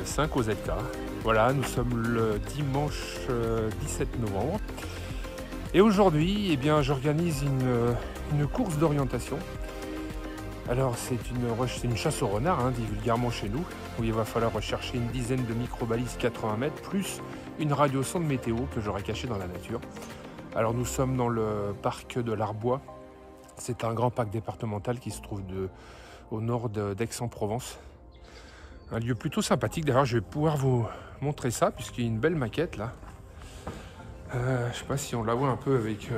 5 au ZK. Voilà, nous sommes le dimanche 17 novembre. Et aujourd'hui, eh bien, j'organise une course d'orientation. Alors c'est une chasse au renard, hein, dit vulgairement chez nous, où il va falloir rechercher une dizaine de micro-balises 80 mètres, plus une radiosonde météo que j'aurai cachée dans la nature. Alors nous sommes dans le parc de l'Arbois. C'est un grand parc départemental qui se trouve au nord d'Aix-en-Provence. Un lieu plutôt sympathique. D'ailleurs, je vais pouvoir vous montrer ça, puisqu'il y a une belle maquette là. Je ne sais pas si on la voit un peu avec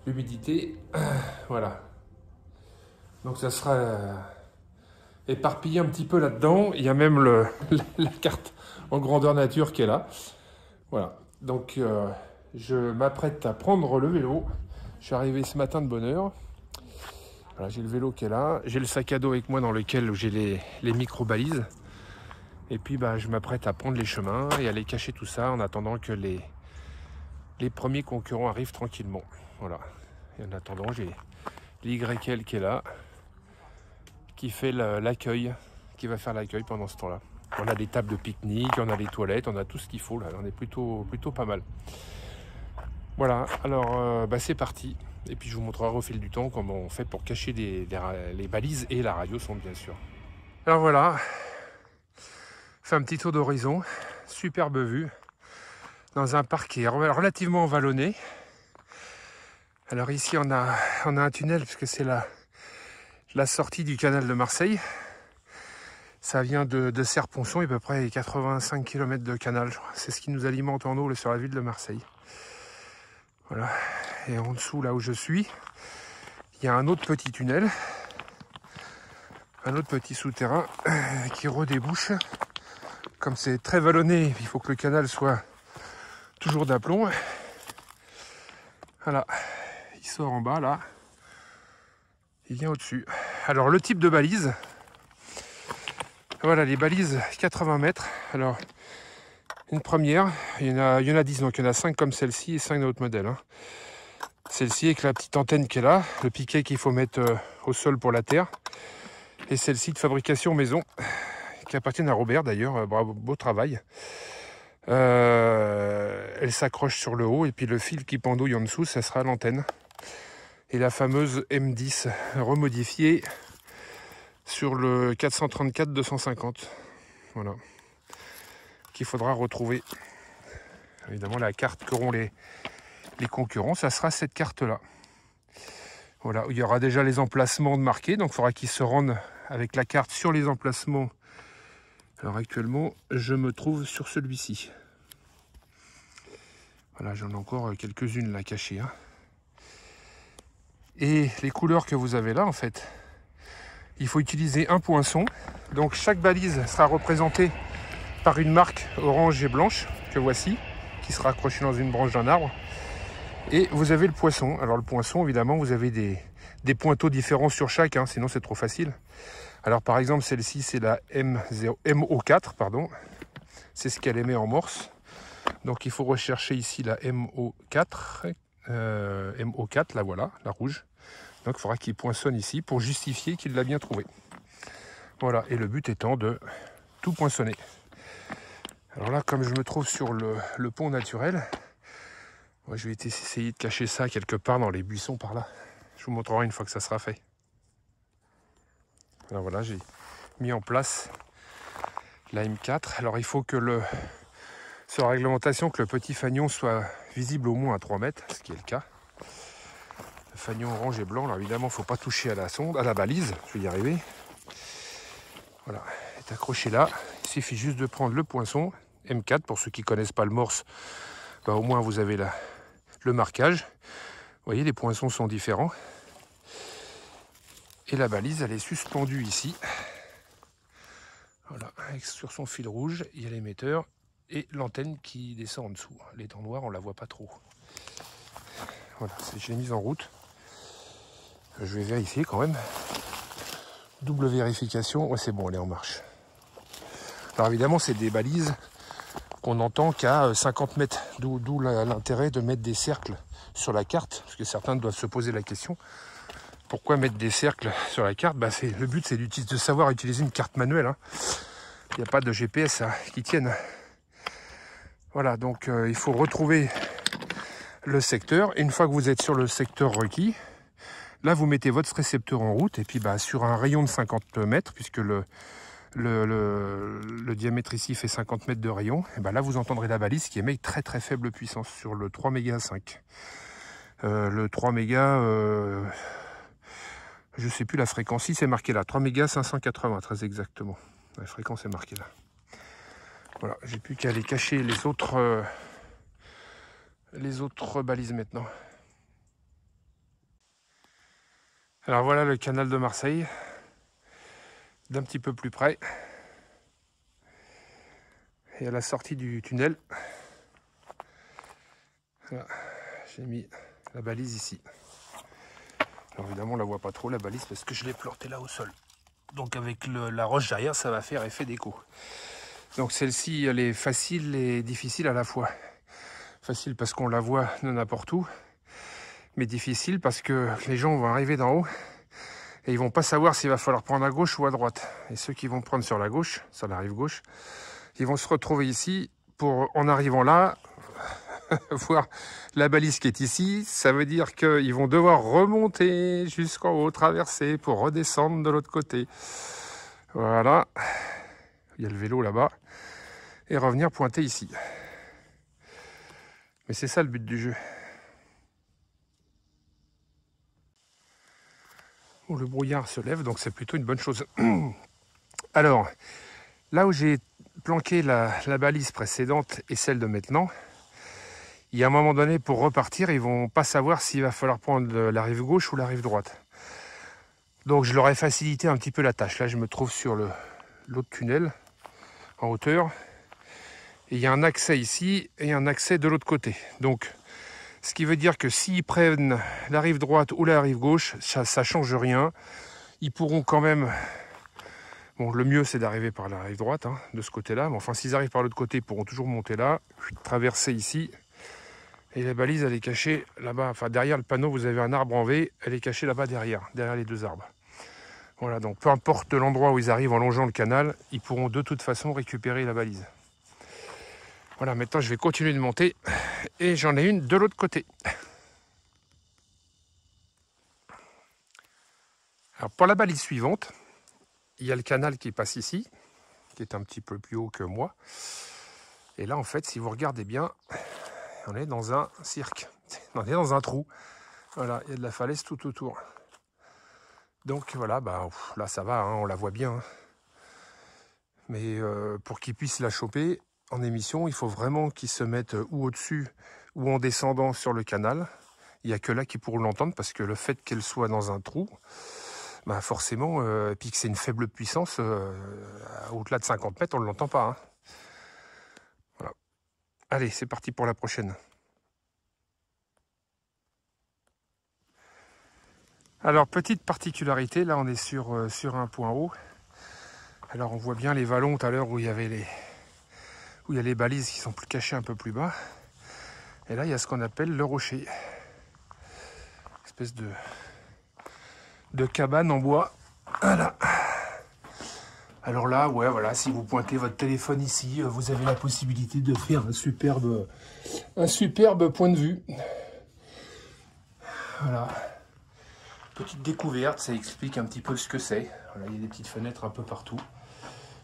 l'humidité. Voilà. Donc ça sera éparpillé un petit peu là-dedans. Il y a même la carte en grandeur nature qui est là. Voilà. Donc je m'apprête à prendre le vélo. Je suis arrivé ce matin de bonne heure. Voilà, j'ai le vélo qui est là. J'ai le sac à dos avec moi dans lequel j'ai les micro-balises. Et puis je m'apprête à prendre les chemins et aller cacher tout ça en attendant que les premiers concurrents arrivent tranquillement. Voilà. Et en attendant, j'ai l'YL qui est là, qui fait l'accueil, qui va faire l'accueil pendant ce temps-là. On a des tables de pique-nique, on a des toilettes, on a tout ce qu'il faut là. On est plutôt pas mal. Voilà, alors c'est parti. Et puis je vous montrerai au fil du temps comment on fait pour cacher les balises et la radiosonde bien sûr. Alors voilà, fait un petit tour d'horizon, superbe vue, dans un parc qui est relativement vallonné. Alors ici on a un tunnel puisque c'est la sortie du canal de Marseille. Ça vient de Serre-Ponçon, à peu près 85 km de canal. C'est ce qui nous alimente en eau sur la ville de Marseille. Voilà. Et en dessous, là où je suis, il y a un autre petit tunnel, un autre petit souterrain qui redébouche. Comme c'est très vallonné, il faut que le canal soit toujours d'aplomb. Voilà, il sort en bas là, il vient au-dessus. Alors le type de balise, voilà les balises 80 mètres. Alors une première, il y en a 10, donc il y en a 5 comme celle-ci et 5 d'autres modèles. Hein. Celle-ci avec la petite antenne qui est là, le piquet qu'il faut mettre au sol pour la terre. Et celle-ci de fabrication maison, qui appartient à Robert d'ailleurs, bravo, beau travail. Elle s'accroche sur le haut et puis le fil qui pendouille en dessous, ça sera l'antenne. Et la fameuse M10 remodifiée sur le 434-250. Voilà. Qu'il faudra retrouver. Évidemment, la carte qu'auront les concurrents, ça sera cette carte-là. Voilà, il y aura déjà les emplacements de marqués, donc il faudra qu'ils se rendent avec la carte sur les emplacements. Alors actuellement, je me trouve sur celui-ci. Voilà, j'en ai encore quelques-unes là cachées. Hein. Et les couleurs que vous avez là, en fait, il faut utiliser un poinçon. Donc chaque balise sera représentée par une marque orange et blanche, que voici, qui sera accrochée dans une branche d'un arbre. Et vous avez le poinçon. Alors le poinçon, évidemment, vous avez des pointeaux différents sur chaque, hein, sinon c'est trop facile. Alors par exemple, celle-ci, c'est la MO4, pardon. C'est ce qu'elle émet en morse. Donc il faut rechercher ici la MO4. MO4, la voilà, la rouge. Donc il faudra qu'il poinçonne ici pour justifier qu'il l'a bien trouvé. Voilà, et le but étant de tout poinçonner. Alors là, comme je me trouve sur le pont naturel, moi, je vais essayer de cacher ça quelque part dans les buissons par là. Je vous montrerai une fois que ça sera fait. Alors voilà, j'ai mis en place la M4. Alors il faut que sur la réglementation, que le petit fanion soit visible au moins à 3 mètres, ce qui est le cas. Le fanion orange et blanc, alors évidemment, il ne faut pas toucher à la sonde, à la balise, je vais y arriver. Voilà, elle est accrochée là. Il suffit juste de prendre le poinçon, M4, pour ceux qui ne connaissent pas le morse, au moins vous avez le marquage. Vous voyez, les poinçons sont différents. Et la balise, elle est suspendue ici. Voilà, sur son fil rouge, il y a l'émetteur et l'antenne qui descend en dessous. Les dents noires, on ne la voit pas trop. Voilà, je l'ai mise en route. Je vais vérifier quand même. Double vérification. Ouais, c'est bon, elle est en marche. Alors évidemment, c'est des balises qu'on entend qu'à 50 mètres. D'où l'intérêt de mettre des cercles sur la carte. Parce que certains doivent se poser la question. Pourquoi mettre des cercles sur la carte ? Le but, c'est de savoir utiliser une carte manuelle. Hein. Il n'y a pas de GPS qui tienne. Voilà, donc il faut retrouver le secteur. Et une fois que vous êtes sur le secteur requis, là vous mettez votre récepteur en route. Et puis sur un rayon de 50 mètres, puisque le diamètre ici fait 50 mètres de rayon, et là vous entendrez la balise qui émet très très faible puissance sur le 3 mégas 5. Le 3 mégas, je sais plus la fréquence, c'est marqué là, 3 mégas 580 très exactement. La fréquence est marquée là. Voilà, j'ai plus qu'à aller cacher les autres balises maintenant. Alors voilà le canal de Marseille, d'un petit peu plus près. Et à la sortie du tunnel, voilà, j'ai mis la balise ici. Alors évidemment on la voit pas trop la balise parce que je l'ai plantée là au sol. Donc avec la roche derrière ça va faire effet d'écho. Donc celle-ci elle est facile et difficile à la fois. Facile parce qu'on la voit de n'importe où. Mais difficile parce que les gens vont arriver d'en haut et ils vont pas savoir s'il va falloir prendre à gauche ou à droite. Et ceux qui vont prendre sur la gauche, sur la rive gauche, ils vont se retrouver ici pour, en arrivant là, voir la balise qui est ici. Ça veut dire qu'ils vont devoir remonter jusqu'en haut, traverser pour redescendre de l'autre côté. Voilà. Il y a le vélo là-bas. Et revenir pointer ici. Mais c'est ça le but du jeu. Bon, le brouillard se lève, donc c'est plutôt une bonne chose. Alors, là où j'ai planqué la balise précédente et celle de maintenant, il y a un moment donné, pour repartir, ils vont pas savoir s'il va falloir prendre la rive gauche ou la rive droite. Donc je leur ai facilité un petit peu la tâche. Là, je me trouve sur l'autre tunnel, en hauteur. Et il y a un accès ici et un accès de l'autre côté. Donc, ce qui veut dire que s'ils prennent la rive droite ou la rive gauche, ça ne change rien. Ils pourront quand même... Bon, le mieux, c'est d'arriver par la rive droite, hein, de ce côté-là. Mais enfin, s'ils arrivent par l'autre côté, ils pourront toujours monter là, traverser ici. Et la balise, elle est cachée là-bas. Enfin, derrière le panneau, vous avez un arbre en V. Elle est cachée là-bas derrière les deux arbres. Voilà, donc peu importe l'endroit où ils arrivent en longeant le canal, ils pourront de toute façon récupérer la balise. Voilà, maintenant, je vais continuer de monter. Et j'en ai une de l'autre côté. Alors, pour la balise suivante, il y a le canal qui passe ici, qui est un petit peu plus haut que moi. Et là, en fait, si vous regardez bien, on est dans un cirque. On est dans un trou. Voilà, il y a de la falaise tout autour. Donc voilà, là ça va, hein, on la voit bien. Hein. Mais pour qu'ils puissent la choper en émission, il faut vraiment qu'ils se mettent ou au-dessus ou en descendant sur le canal. Il n'y a que là qu'ils pourront l'entendre parce que le fait qu'elle soit dans un trou, forcément, et puis que c'est une faible puissance, au-delà de 50 mètres, on ne l'entend pas. Hein. Voilà. Allez, c'est parti pour la prochaine. Alors, petite particularité, là on est sur un point haut. Alors on voit bien les vallons tout à l'heure où il y a les balises qui sont plus cachées un peu plus bas. Et là il y a ce qu'on appelle le rocher. Espèce de cabane en bois. Voilà. Alors là, ouais, voilà, si vous pointez votre téléphone ici, vous avez la possibilité de faire un superbe point de vue. Voilà. Petite découverte, ça explique un petit peu ce que c'est. Voilà, il y a des petites fenêtres un peu partout.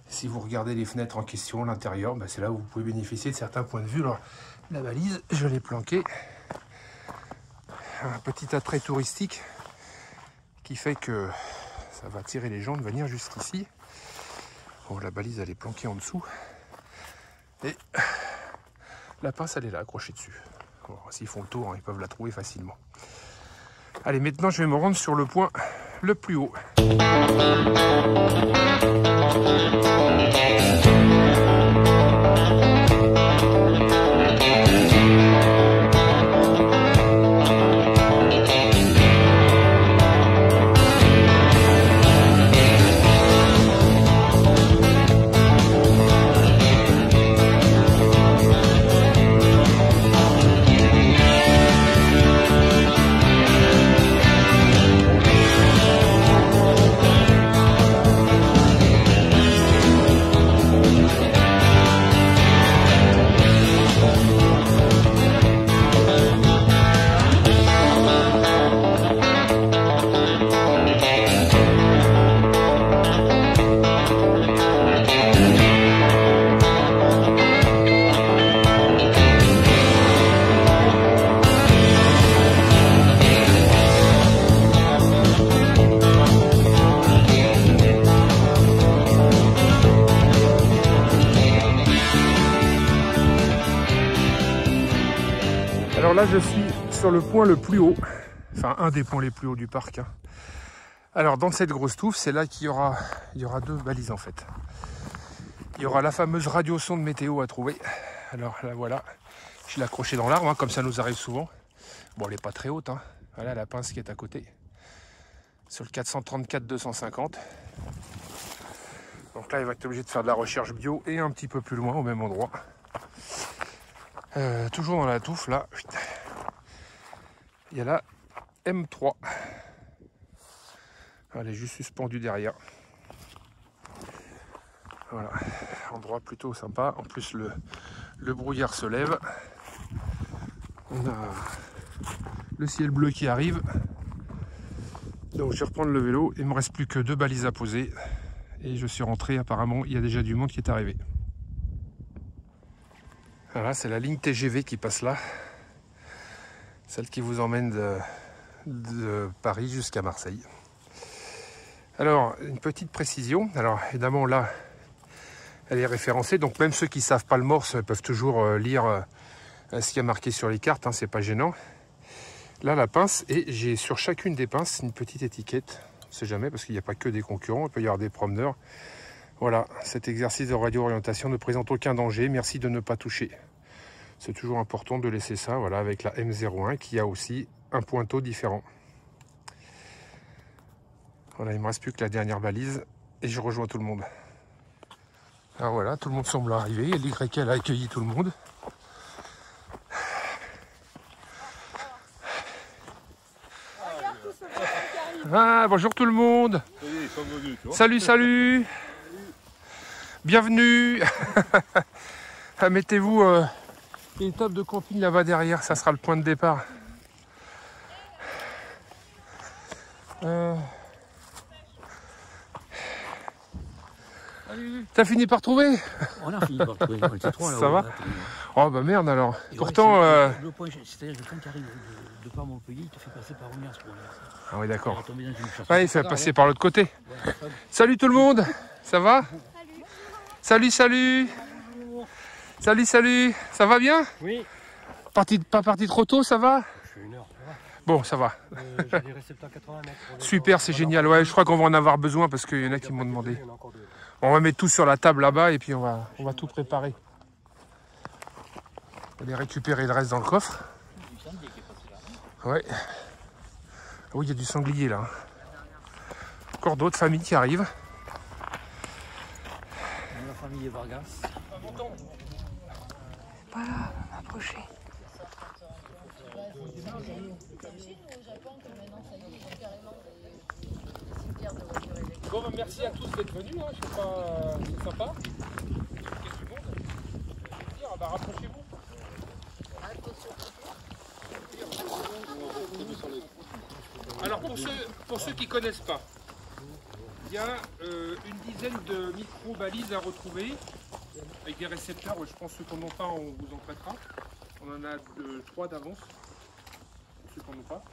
Si vous regardez les fenêtres en question, l'intérieur, c'est là où vous pouvez bénéficier de certains points de vue. Alors, la balise, je l'ai planquée. Un petit attrait touristique qui fait que ça va attirer les gens de venir jusqu'ici. Bon, la balise, elle est planquée en dessous. Et la pince, elle est là, accrochée dessus. Bon, s'ils font le tour, hein, ils peuvent la trouver facilement. Allez, maintenant, je vais me rendre sur le point le plus haut. là, je suis sur le point le plus haut, enfin un des points les plus hauts du parc. Hein. Alors, dans cette grosse touffe, c'est là qu'il y aura 2 balises en fait. Il y aura la fameuse radiosonde météo à trouver. Alors là, voilà, je l'ai accrochée dans l'arbre, hein, comme ça nous arrive souvent. Bon, elle n'est pas très haute, hein. Voilà la pince qui est à côté. Sur le 434-250. Donc là, il va être obligé de faire de la recherche bio et un petit peu plus loin, au même endroit. Toujours dans la touffe, là. Il y a la M3. Elle est juste suspendue derrière. Voilà, endroit plutôt sympa. En plus, le brouillard se lève. On a le ciel bleu qui arrive. Donc je vais reprendre le vélo. Il ne me reste plus que 2 balises à poser. Et je suis rentré. Apparemment, il y a déjà du monde qui est arrivé. Voilà, c'est la ligne TGV qui passe là. Celle qui vous emmène de Paris jusqu'à Marseille. Alors, une petite précision. Alors, évidemment, là, elle est référencée. Donc, même ceux qui ne savent pas le morse peuvent toujours lire ce qu'il y a marqué sur les cartes. Hein, c'est pas gênant. Là, la pince, et j'ai sur chacune des pinces une petite étiquette. On ne sait jamais, parce qu'il n'y a pas que des concurrents. Il peut y avoir des promeneurs. Voilà, cet exercice de radio-orientation ne présente aucun danger. Merci de ne pas toucher. C'est toujours important de laisser ça, voilà, avec la M01 qui a aussi un pointeau différent. Voilà, il ne me reste plus que la dernière balise et je rejoins tout le monde. Alors voilà, tout le monde semble arriver. Et l'YL a accueilli tout le monde. Ah, bonjour tout le monde. Salut, salut. Bienvenue. Mettez-vous il y a une table de camping là-bas derrière, ça sera le point de départ. T'as fini par trouver? On a fini par trouver, on était 3 là. Ça va? Oh bah merde alors. Et pourtant... Le point, c'est-à-dire que quand tu arrives de par Montpellier, il te fait passer par Romière ce point-là. Ah oui d'accord. Ouais, il fait passer par l'autre côté. Ouais. Salut tout le monde, ça va? Salut, salut. Salut, salut. Ça va bien? Oui. Pas parti trop tôt, ça va? Je fais 1 heure, ça va. Bon, ça va. J'ai des récepteurs 80 mètres. Super, c'est génial. Ouais, je crois qu'on va en avoir besoin parce qu'il y en a qui m'ont demandé. On va mettre tout sur la table là-bas et puis on va tout préparer. On va aller récupérer le reste dans le coffre. Ouais. Oui, il y a du sanglier là. Encore d'autres familles qui arrivent. La famille Vargas. Voilà, approchez. Bon, bah, merci à tous d'être venus, hein. Je sais pas, c'est sympa. Quelques secondes. Bah, rapprochez-vous. Alors pour ceux qui ne connaissent pas, il y a une dizaine de micro-balises à retrouver avec des récepteurs. Je pense que ceux qu'on n'a pas, on vous en prêtera. On en a 3 d'avance, ceux qu'on n'a pas.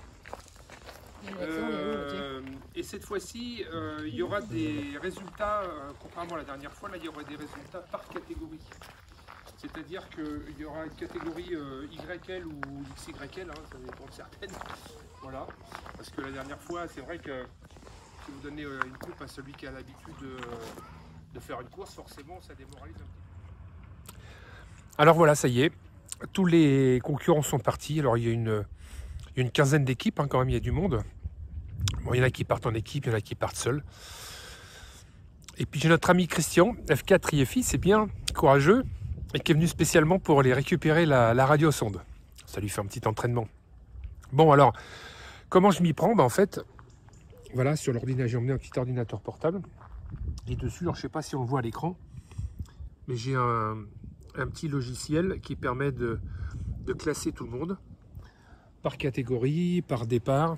Et cette fois-ci, il y aura des résultats, contrairement à la dernière fois, là il y aura des résultats par catégorie. C'est-à-dire qu'il y aura une catégorie YL ou XYL, hein, ça dépend de certaines. Voilà. Parce que la dernière fois, c'est vrai que si vous donnez une coupe à celui qui a l'habitude de faire une course, forcément ça démoralise un petit peu. Alors voilà, ça y est, tous les concurrents sont partis. Alors il y a une quinzaine d'équipes, hein, quand même, il y a du monde. Bon, il y en a qui partent en équipe, il y en a qui partent seuls. Et puis j'ai notre ami Christian, F4 IFI, c'est bien, courageux, et qui est venu spécialement pour aller récupérer la radiosonde. Ça lui fait un petit entraînement. Bon alors, comment je m'y prends? En fait, voilà, sur l'ordinateur, j'ai emmené un petit ordinateur portable. Et dessus, alors, je ne sais pas si on le voit à l'écran, mais j'ai un petit logiciel qui permet de classer tout le monde par catégorie, par départ,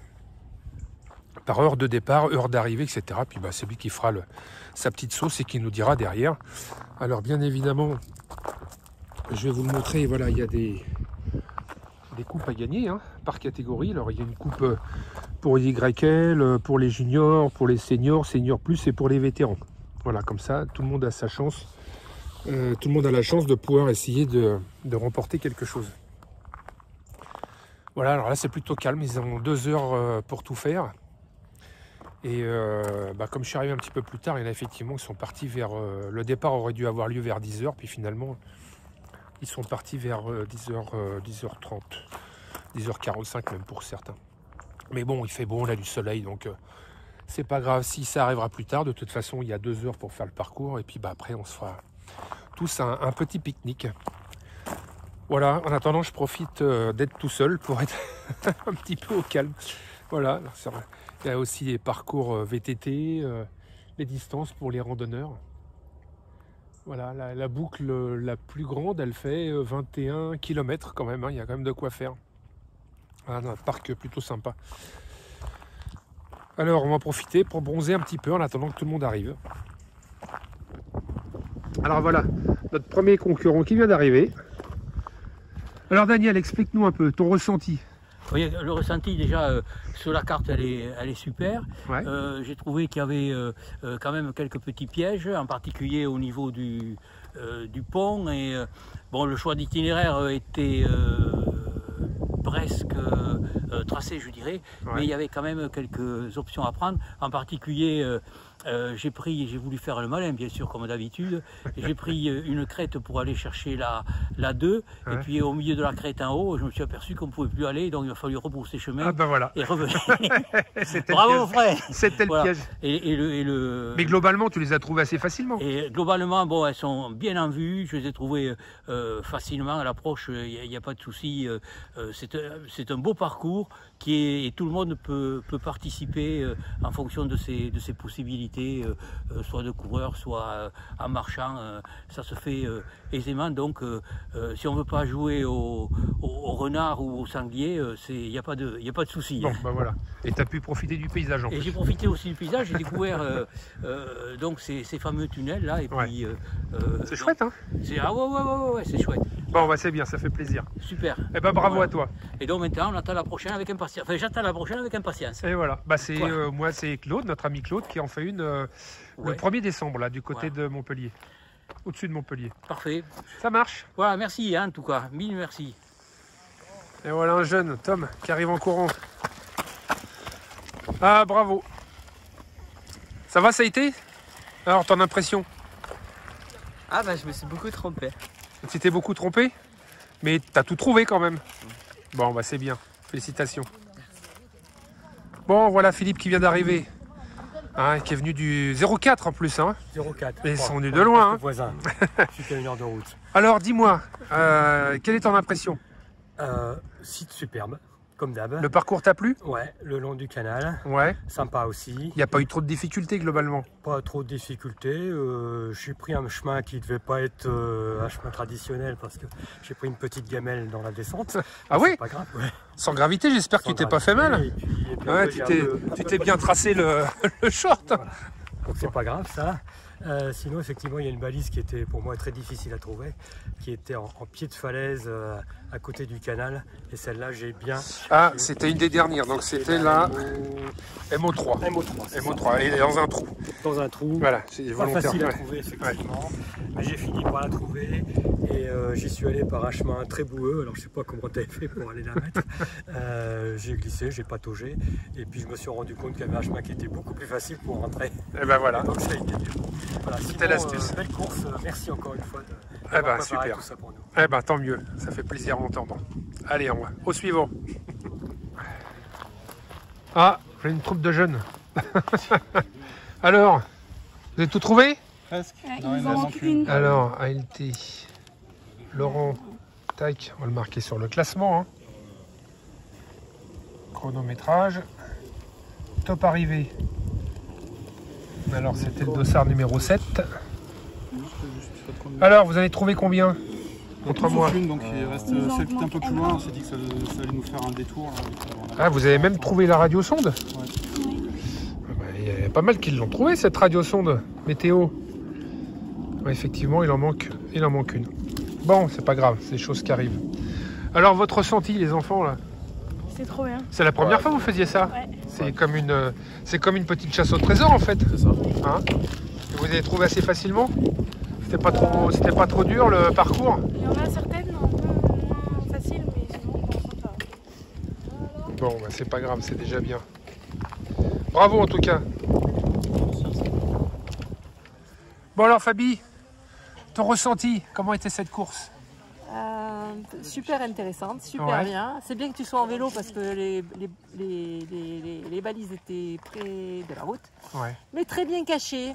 par heure de départ, heure d'arrivée, etc. Puis bah, c'est lui qui fera sa petite sauce et qui nous dira derrière. Alors bien évidemment, je vais vous le montrer. Voilà, il y a des coupes à gagner, hein, par catégorie. Alors il y a une coupe pour YL, pour les juniors, pour les seniors, seniors plus et pour les vétérans. Voilà, comme ça, tout le monde a sa chance. Tout le monde a la chance de pouvoir essayer de remporter quelque chose. Voilà, alors là c'est plutôt calme, ils ont 2 heures pour tout faire. Et comme je suis arrivé un petit peu plus tard, il y en a effectivement qui sont partis vers... le départ aurait dû avoir lieu vers 10 h, puis finalement ils sont partis vers 10h30, 10h45 même pour certains. Mais bon, il fait bon, on a du soleil, donc c'est pas grave si ça arrivera plus tard. De toute façon, il y a 2 heures pour faire le parcours, et puis après on se fera tous un petit pique-nique. Voilà, en attendant, je profite d'être tout seul pour être un petit peu au calme. Voilà, il y a aussi les parcours VTT, les distances pour les randonneurs. Voilà, la boucle la plus grande, elle fait 21 km quand même, hein, il y a quand même de quoi faire. Voilà, un parc plutôt sympa. Alors, on va en profiter pour bronzer un petit peu en attendant que tout le monde arrive. Alors voilà, notre premier concurrent qui vient d'arriver. Alors Daniel, explique-nous un peu ton ressenti. Oui, le ressenti déjà sur la carte elle est super. Ouais. J'ai trouvé qu'il y avait quand même quelques petits pièges, en particulier au niveau du pont. Et bon, le choix d'itinéraire était presque tracé, je dirais, Ouais. mais il y avait quand même quelques options à prendre. En particulier, j'ai voulu faire le malin, bien sûr, comme d'habitude. J'ai pris une crête pour aller chercher la 2, Ouais. et puis au milieu de la crête en haut, je me suis aperçu qu'on ne pouvait plus aller, donc il a fallu rebrousser chemin Ah ben voilà, et revenir. c'était Bravo, le piège. frère. C'était le Voilà. piège. Mais Mais globalement, tu les as trouvés assez facilement. et globalement, bon, elles sont bien en vue. Je les ai trouvées facilement à l'approche. Il n'y a pas de souci. C'est un beau parcours et tout le monde peut participer en fonction de ses possibilités, soit de coureur, soit en marchant. Ça se fait aisément. Donc, si on ne veut pas jouer au renard ou au sanglier, il n'y a pas de souci. Bon, ben voilà. Et tu as pu profiter du paysage en Et plus. j'ai profité aussi du paysage, j'ai découvert donc ces fameux tunnels là, et puis C'est chouette, hein? ah ouais, c'est chouette. Bon, bah c'est bien, ça fait plaisir. Super. Eh ben bravo Voilà. à toi. Et donc maintenant on attend la prochaine avec impatience. Enfin, j'attends la prochaine avec impatience. Et voilà. Bah c'est Ouais. moi, c'est Claude, notre ami Claude, qui en fait une le Ouais. 1er décembre là, du côté Ouais. de Montpellier, au-dessus de Montpellier. Parfait. Ça marche. Voilà, merci hein, en tout cas. Mille merci. Et voilà un jeune, Tom, qui arrive en courant. Ah bravo. Ça va, ça a été? Alors ton impression? Ah bah je me suis beaucoup trompé. Tu t'es beaucoup trompé? Mais t'as tout trouvé quand même. Bon, bah c'est bien. Félicitations. Bon, voilà Philippe qui vient d'arriver. Hein, qui est venu du 04 en plus. Hein. 0,4. Ils sont venus de loin. Hein. Voisin. Suite à 1 heure de route. Alors dis-moi, quelle est ton impression? Site superbe, comme d'hab. Le parcours t'a plu? Ouais, le long du canal. Ouais. Sympa aussi. Il n'y a pas eu trop de difficultés globalement. Pas trop de difficultés. J'ai pris un chemin qui ne devait pas être un chemin traditionnel parce que j'ai pris une petite gamelle dans la descente. Ah Mais oui? c'est pas grave. Ouais. Sans gravité, j'espère que tu Sans t'es pas fait mal. gravité, et puis Ouais, après, tu j'ai un t'es peu- tu t'es bien tracé le short. Donc c'est pas grave ça. Sinon effectivement il y a une balise qui était pour moi très difficile à trouver, qui était en pied de falaise à côté du canal, et celle-là j'ai bien... Ah, c'était une des dernières, donc c'était la MO3. MO3. MO3, elle est dans un trou. Dans un trou. Voilà, c'est Pas volontaire. facile à Ouais. trouver effectivement, mais j'ai fini par la trouver, et j'y suis allé par un chemin très boueux. Alors je sais pas comment tu avais fait pour aller la mettre. J'ai glissé, j'ai pataugé, et puis je me suis rendu compte qu'il y avait un chemin qui était beaucoup plus facile pour rentrer. Et ben voilà. Donc ça a été mieux. Voilà, C'était l'astuce. Belle course, merci encore une fois Eh ben, préparé super. tout ça pour nous. Eh ben tant mieux, ça fait plaisir à entendre. Allez, on va au suivant. Ah, j'ai une troupe de jeunes. Alors, vous avez tout trouvé? Presque. Il Non, il nous en en manque manque une. Alors, ALT, Laurent, tac, on va le marquer sur le classement. Hein. Chronométrage, top arrivé. Alors, c'était le dossard numéro 7. Alors, vous avez trouvé combien? Contre-moi. Donc il reste celle qui est un peu plus loin. On s'est dit que ça allait nous faire un détour. Là, Ah, vous avez même trouvé la radiosonde? Ouais. Il y a pas mal qui l'ont trouvé, cette radiosonde météo. Ouais, effectivement, il en manque une. Bon, c'est pas grave, c'est des choses qui arrivent. Alors, votre ressenti, les enfants, là? C'est trop bien. C'est la première fois que vous faisiez ça? Ouais. C'est comme une petite chasse au trésor, en fait. C'est ça. Hein? Vous avez trouvé assez facilement? C'était pas trop dur, le parcours? Il y en a certaines un peu moins faciles, mais sinon, on s'en sort. Bon, bah, c'est pas grave, c'est déjà bien. Bravo en tout cas. Bon alors Fabi, ton ressenti, comment était cette course? Super intéressante, super Ouais. bien. C'est bien que tu sois en vélo parce que les balises étaient près de la route, Ouais. mais très bien cachées,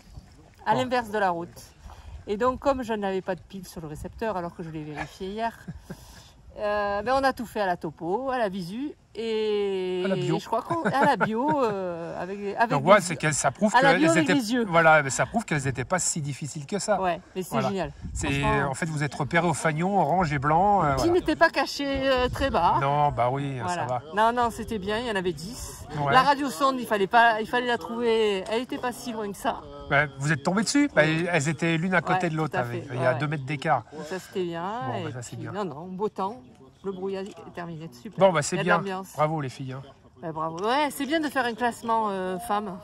à Bon. l'inverse de la route. Et donc comme je n'avais pas de pile sur le récepteur alors que je l'ai vérifié hier, ben on a tout fait à la topo, à la visu et À la bio. je crois qu'à la bio avec Donc ouais, des- c'est ça prouve à la bio qu'elles avec étaient, les yeux. voilà, mais ça prouve qu'elles n'étaient pas si difficiles que ça. Ouais, mais c'est Voilà. génial. C'est Franchement, en fait vous êtes repéré au fanion orange et blanc. qui Voilà. n'était pas caché très bas. Non, bah oui, Voilà. ça va. Non, non, c'était bien, il y en avait 10. Ouais. La radiosonde, il fallait la trouver, elle n'était pas si loin que ça. Bah, vous êtes tombés dessus? Bah, elles étaient l'une à côté Ouais, de l'autre, tout à fait. il y a Ouais, 2 ouais. mètres d'écart. Donc ça, c'était bien. Bon, et bah, ça, c'est puis, bien. non, non, beau temps, le brouillard est terminé, super. Bon, bah c'est Il y a de bien. l'ambiance. Bravo les filles. Hein. Ouais, bravo. Ouais, c'est bien de faire un classement femmes.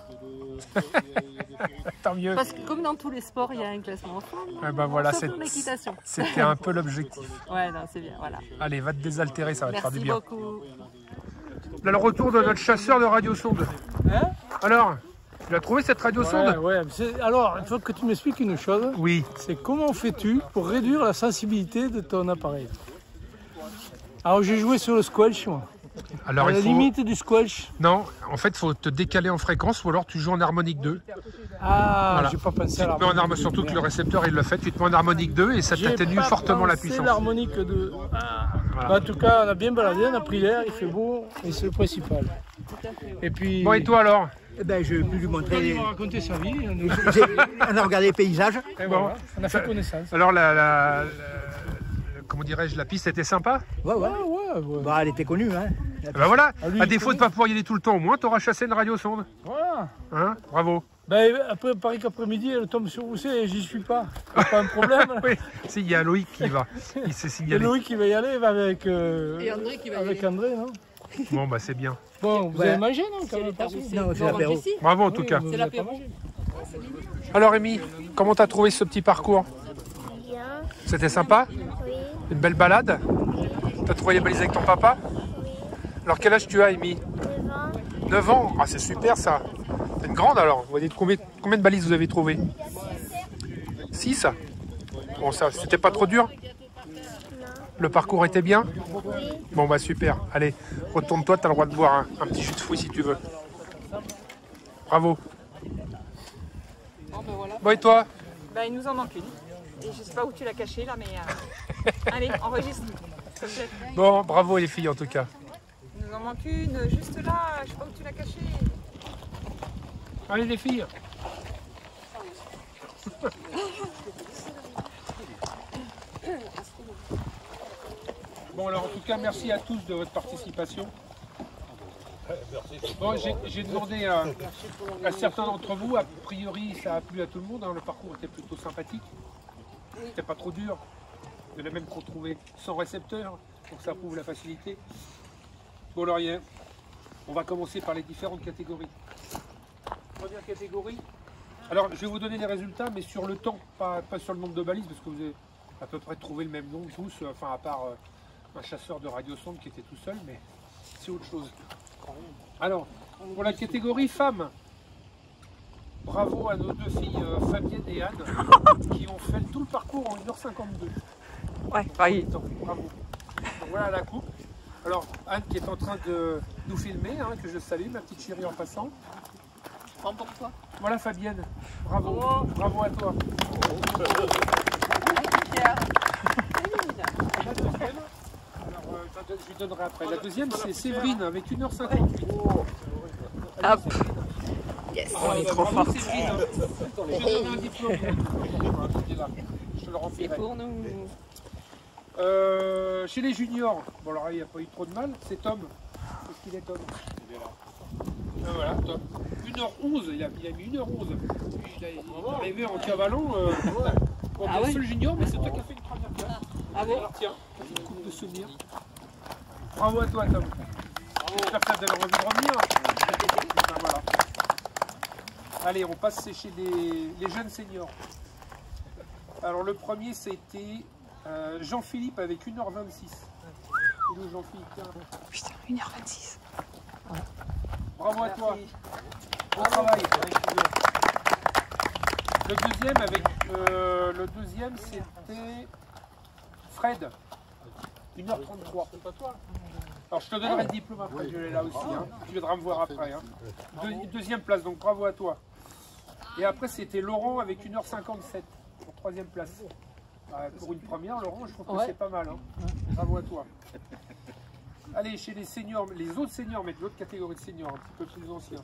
Tant mieux. Parce que comme dans tous les sports, il y a un classement femmes. Ouais, bah, voilà, sauf c'est- pour l'équitation. C'était un peu l'objectif. Ouais, non, c'est bien, voilà. Allez, va te désaltérer, ça va te faire Merci du bien. beaucoup. Là, le retour de notre chasseur de radiosonde. Alors, tu as trouvé cette radiosonde? Ouais. Alors, il faut que tu m'expliques une chose. Oui. C'est comment fais-tu pour réduire la sensibilité de ton appareil? Alors, j'ai joué sur le squelch, moi. Alors, À la il faut... limite du squelch. Non, en fait, il faut te décaler en fréquence ou alors tu joues en harmonique 2. Ah, Voilà. j'ai pas pensé Tu à te mets en harmonique, surtout que le récepteur il le fait, tu te mets en harmonique 2 et ça t'atténue fortement la puissance. L'harmonique de. Ah. Voilà. Bah, en tout cas, on a bien baladé, on a pris l'air, il fait beau, et c'est le principal. Et puis. Bon, et toi alors? Eh ben, je peux lui il montrer. m'a raconté sa vie, On a regardé les paysages. et voilà, on a fait connaissance. Alors, comment dirais-je, la piste était sympa? Ouais, ouais. Ouais. Bah, elle était connue, hein. Ben voilà, Ah, lui, à il défaut de ne pas pouvoir y aller tout le temps, au moins tu auras chassé une radiosonde. Voilà. Hein? Bravo. Ben, après, pareil qu'après-midi, elle tombe sur Rousset et j'y suis pas. C'est pas un problème. Oui, si, il y a Loïc qui va. Il s'est Et signalé. Loïc qui va y aller, il va avec, Et André qui va y avec aller. André, non? Bon, bah c'est bien. Bon, vous Ouais. avez mangé, non? Quand C'est même, pas l'apéro. Non, c'est l'apéro. Bravo en tout cas. vous C'est avez pas l'apéro. mangé. Alors Rémi, comment t'as trouvé ce petit parcours? Bien, C'était sympa? oui, Une belle balade? T'as trouvé les balises avec ton papa? Alors quel âge tu as, Amy? 9 ans, 9 ans? Ah c'est super ça. T'es une grande alors. Vous voyez combien de balises vous avez trouvé? 6? Bon ça, c'était pas trop dur? Le parcours était bien? Bon bah super. Allez, retourne-toi, t'as le droit de boire un petit jus de fruits si tu veux. Bravo. Bon, ben voilà. Bon et toi? Ben, il nous en manque une. Et je sais pas où tu l'as cachée là, mais allez, enregistre. s'il te plaît. Bon, bravo les filles en tout cas. Il nous en manque une juste là, je sais pas où tu l'as cachée. Allez les filles. Bon alors en tout cas merci à tous de votre participation. Bon, j'ai demandé à certains d'entre vous, a priori ça a plu à tout le monde, hein, le parcours était plutôt sympathique, c'était pas trop dur, il y en a même qu'on trouvait sans récepteur, donc ça prouve la facilité. Bon alors on va commencer par les différentes catégories. Première catégorie, alors je vais vous donner les résultats mais sur le temps, pas sur le nombre de balises parce que vous avez à peu près trouvé le même nombre tous, enfin à part un chasseur de radiosonde qui était tout seul, mais c'est autre chose. Alors, pour la catégorie femmes, bravo à nos deux filles Fabienne et Anne qui ont fait tout le parcours en 1h52. Ouais, pareil. Bravo. Donc, voilà la coupe. Alors, Anne qui est en train de nous filmer, hein, que je salue, ma petite chérie en passant. Prends pour toi. Voilà Fabienne, bravo, bravo à toi. La deuxième, alors, je lui donnerai après. La deuxième, c'est Séverine avec 1h58. Hop. Yes. On est trop forte. Séverine, je te donne un diplôme. Je te le remplirai. C'est pour nous. Chez les juniors, bon alors il n'y a pas eu trop de mal, c'est Tom. Qu'est-ce qu'il est Tom? Voilà, Tom. 1h11, il a mis 1h11. Il est arrivé en cavalant. Bon, Ah ouais? seul junior, mais c'est toi qui as fait une première place. Ah bon? Alors tiens, une coupe de souvenirs. Bravo à toi Tom. J'espère que tu as envie de revenir. Ben, voilà. Allez, on passe chez les jeunes seniors. Alors le premier c'était Jean-Philippe avec 1h26. Et nous Jean-Philippe, Putain, 1h26. Bravo à toi. Bon travail. Le deuxième c'était Fred. 1h33. Alors je te donnerai le diplôme après, je l'ai là aussi. Hein. Tu viendras me voir après. Hein. Deuxième place, donc bravo à toi. Et après c'était Laurent avec 1h57 pour troisième place. Pour une première, Laurent, je trouve que c'est pas mal. Hein. Bravo à toi. Allez, chez les seniors, les autres seniors, mais de l'autre catégorie de seniors, un petit peu plus anciens.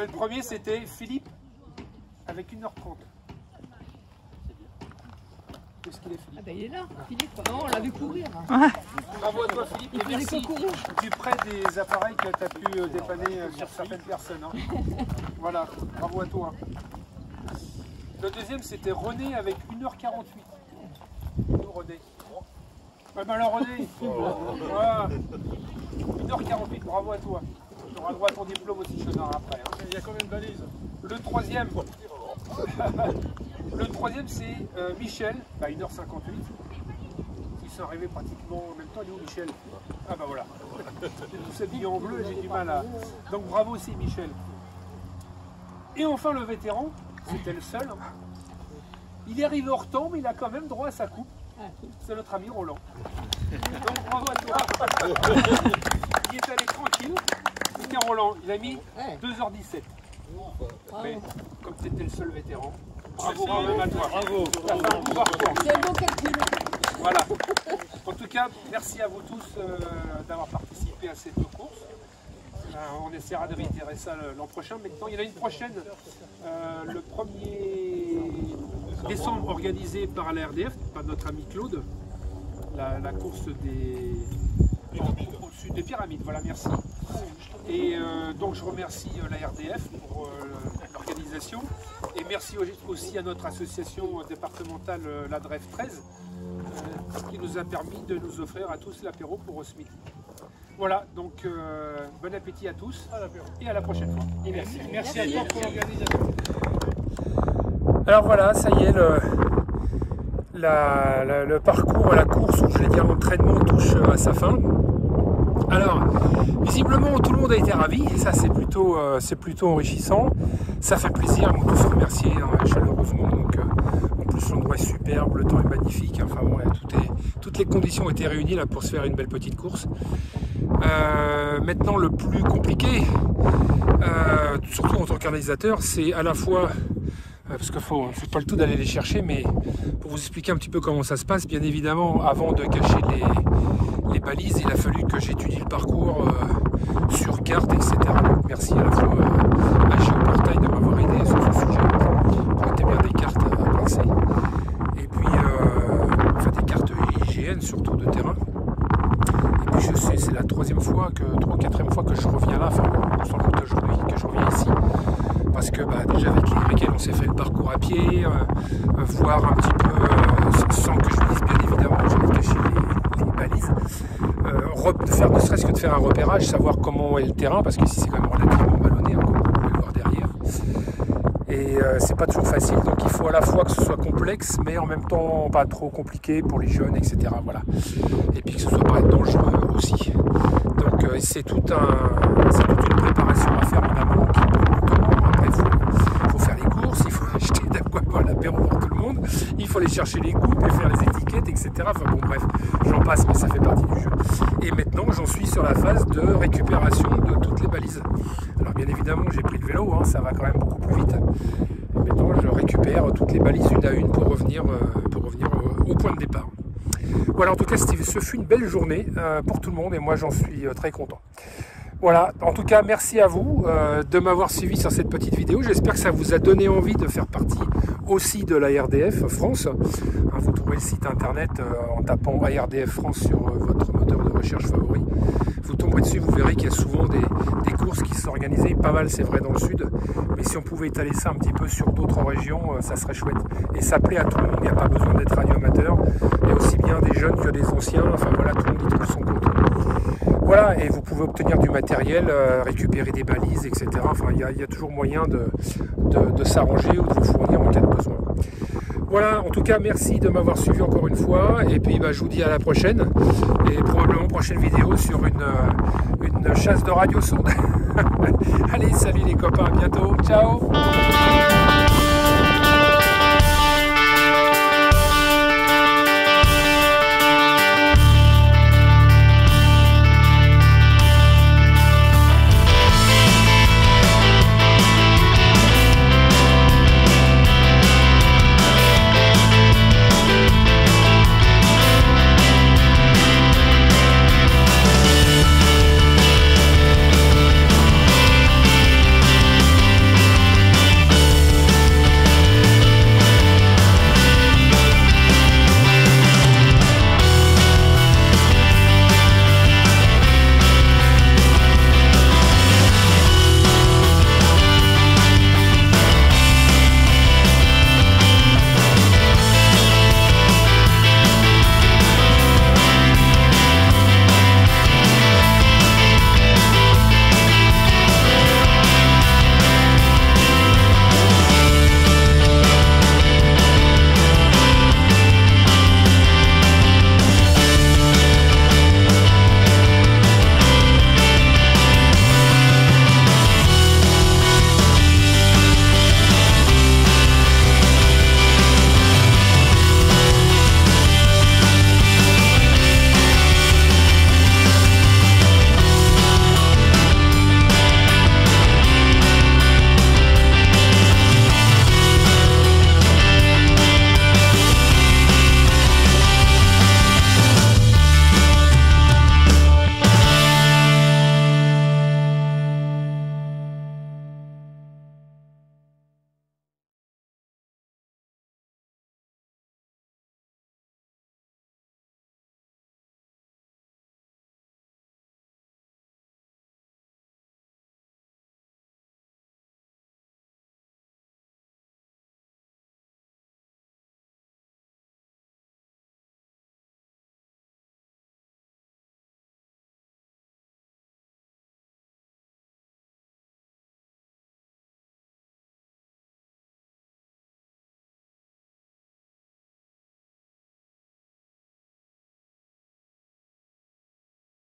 Le premier c'était Philippe avec 1h30. Qu'est-ce qu'il est, Philippe? Ah ben il est là, Philippe. Non, on l'a vu courir. Bravo à toi, Philippe. Et merci du prêt des appareils que tu as pu dépanner sur certaines personnes. Hein. Voilà, bravo à toi. Le deuxième, c'était René avec 1h48. René. Ouais, ben alors, René. Voilà. 1h48, bravo à toi. Tu auras droit à ton diplôme aussi, Chenard, après. Hein. Il y a combien de balises? Le troisième. Le troisième, c'est Michel, à 1h58. Ils sont arrivés pratiquement en même temps. Il est où, Michel? Ah bah voilà. Tous habillés en bleu, j'ai du mal à... Donc bravo aussi, Michel. Et enfin, le vétéran, c'était le seul. Hein. Il est arrivé hors temps, mais il a quand même droit à sa coupe. C'est notre ami Roland. Donc bravo à toi. Il est allé tranquille. C'était Roland. Il a mis 2h17. Mais comme tu étais le seul vétéran, bravo quand même à toi. Bravo. C'est un bon calcul. Voilà. En tout cas, merci à vous tous d'avoir participé à cette course. On essaiera de réitérer ça l'an prochain. Maintenant, il y en a une prochaine, le 1er décembre, organisée par la RDF, par notre ami Claude. La course au sud des pyramides. Voilà, merci. Et donc je remercie la RDF pour l'organisation et merci aussi à notre association départementale la DREF 13 qui nous a permis de nous offrir à tous l'apéro pour ce midi. Voilà, donc bon appétit à tous et à la prochaine fois. Et merci. Merci à toi pour l'organisation. Alors voilà, ça y est, le parcours, la course, ou je vais dire l'entraînement touche à sa fin. Alors, visiblement, tout le monde a été ravi, et ça c'est plutôt enrichissant. Ça fait plaisir, on peut se remercier chaleureusement. Donc, en plus, l'endroit est superbe, le temps est magnifique. Enfin bon, toutes les conditions ont été réunies là pour se faire une belle petite course. Maintenant, le plus compliqué, surtout en tant qu'organisateur, c'est à la fois... parce que c'est pas le tout d'aller les chercher, mais pour vous expliquer un petit peu comment ça se passe, bien évidemment, avant de cacher les balises, il a fallu que j'étudie le parcours sur carte, etc. Donc merci à la fois à Géoportail de m'avoir aidé sur ce sujet pour établir des cartes à placer. Et puis, enfin des cartes IGN surtout de terrain. Et puis je sais, c'est la troisième fois, ou quatrième fois que je reviens là, enfin sans doute aujourd'hui, que je reviens ici. Parce que déjà avec lesquels on s'est fait le parcours à pied, voir un petit peu, sans que je vous dise bien évidemment, j'avais caché les balises, faire ne serait-ce que de faire un repérage, savoir comment est le terrain, parce qu'ici c'est quand même relativement ballonné, hein, comme vous pouvez le voir derrière. Et c'est pas toujours facile, donc il faut à la fois que ce soit complexe, mais en même temps pas trop compliqué pour les jeunes, etc. Voilà. Et puis que ce soit pas dangereux aussi. Donc c'est toute une préparation à faire en amont qui prend du temps. Après il faut faire les courses, il faut acheter de quoi boire l'apéro pour tout le monde, il faut aller chercher les coupes et faire les étiquettes, etc. Enfin bon bref, j'en passe, mais ça fait partie du jeu. Et maintenant j'en suis sur la phase de récupération de toutes les balises. Alors bien évidemment j'ai pris le vélo, hein, ça va quand même beaucoup plus vite. Et maintenant je récupère toutes les balises une à une pour revenir au point de départ. Voilà, en tout cas ce fut une belle journée pour tout le monde et moi j'en suis très content. Voilà, en tout cas merci à vous de m'avoir suivi sur cette petite vidéo. J'espère que ça vous a donné envie de faire partie aussi de la RDF France. Vous trouvez le site internet en tapant ARDF France sur votre moteur de recherche favori. Vous tomberez dessus, vous verrez qu'il y a souvent des courses qui sont organisées, pas mal c'est vrai dans le sud, mais si on pouvait étaler ça un petit peu sur d'autres régions, ça serait chouette. Et ça plaît à tout le monde, il n'y a pas besoin d'être radioamateur, il y a aussi bien des jeunes que des anciens, enfin voilà, tout le monde y trouve son compte. Voilà, et vous pouvez obtenir du matériel, récupérer des balises, etc. Enfin, il y a toujours moyen de s'arranger ou de vous fournir en cas de besoin. Voilà, en tout cas, merci de m'avoir suivi encore une fois. Et puis, je vous dis à la prochaine. Et probablement prochaine vidéo sur une chasse de radiosonde. Allez, salut les copains, à bientôt. Ciao.